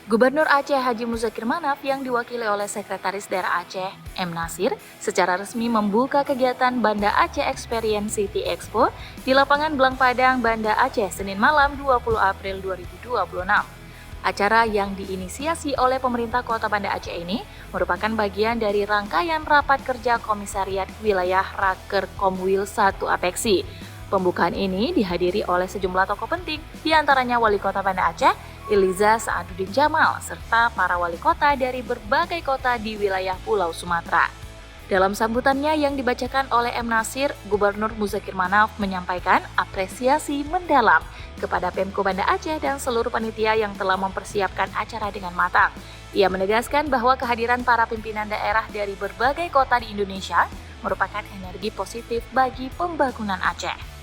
Gubernur Aceh Haji Muzakir Manaf yang diwakili oleh Sekretaris Daerah Aceh, M. Nasir, secara resmi membuka kegiatan Banda Aceh Experience City Expo di lapangan Belang Padang, Banda Aceh, Senin malam 20 April 2026. Acara yang diinisiasi oleh pemerintah Kota Banda Aceh ini merupakan bagian dari rangkaian rapat kerja Komisariat Wilayah Raker Komwil 1 Apeksi. Pembukaan ini dihadiri oleh sejumlah tokoh penting, diantaranya Wali Kota Banda Aceh, Iliza Sa'aduddin Jamal, serta para wali kota dari berbagai kota di wilayah Pulau Sumatera. Dalam sambutannya yang dibacakan oleh M. Nasir, Gubernur Muzakir Manaf menyampaikan apresiasi mendalam kepada Pemko Banda Aceh dan seluruh panitia yang telah mempersiapkan acara dengan matang. Ia menegaskan bahwa kehadiran para pimpinan daerah dari berbagai kota di Indonesia merupakan energi positif bagi pembangunan Aceh.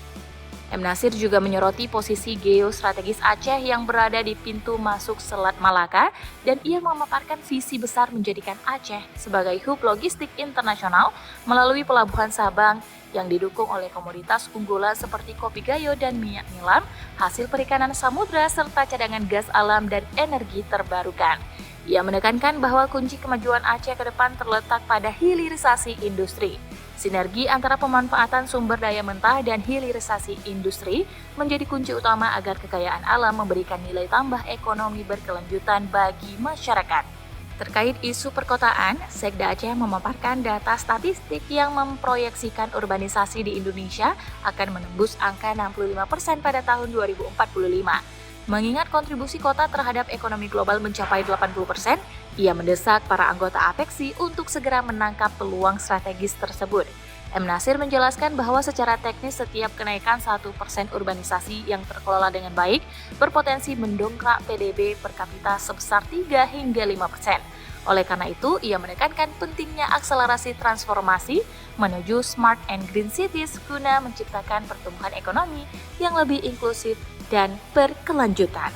M. Nasir juga menyoroti posisi geostrategis Aceh yang berada di pintu masuk Selat Malaka dan ia memaparkan visi besar menjadikan Aceh sebagai hub logistik internasional melalui Pelabuhan Sabang yang didukung oleh komoditas unggulan seperti kopi gayo dan minyak nilam, hasil perikanan samudra serta cadangan gas alam dan energi terbarukan. Ia menekankan bahwa kunci kemajuan Aceh ke depan terletak pada hilirisasi industri. Sinergi antara pemanfaatan sumber daya mentah dan hilirisasi industri menjadi kunci utama agar kekayaan alam memberikan nilai tambah ekonomi berkelanjutan bagi masyarakat. Terkait isu perkotaan, Sekda Aceh memaparkan data statistik yang memproyeksikan urbanisasi di Indonesia akan menembus angka 65% pada tahun 2045. Mengingat kontribusi kota terhadap ekonomi global mencapai 80%, ia mendesak para anggota Apeksi untuk segera menangkap peluang strategis tersebut. M. Nasir menjelaskan bahwa secara teknis setiap kenaikan 1% urbanisasi yang terkelola dengan baik berpotensi mendongkrak PDB per kapita sebesar 3 hingga 5%. Oleh karena itu, ia menekankan pentingnya akselerasi transformasi menuju smart and green cities guna menciptakan pertumbuhan ekonomi yang lebih inklusif dan berkelanjutan.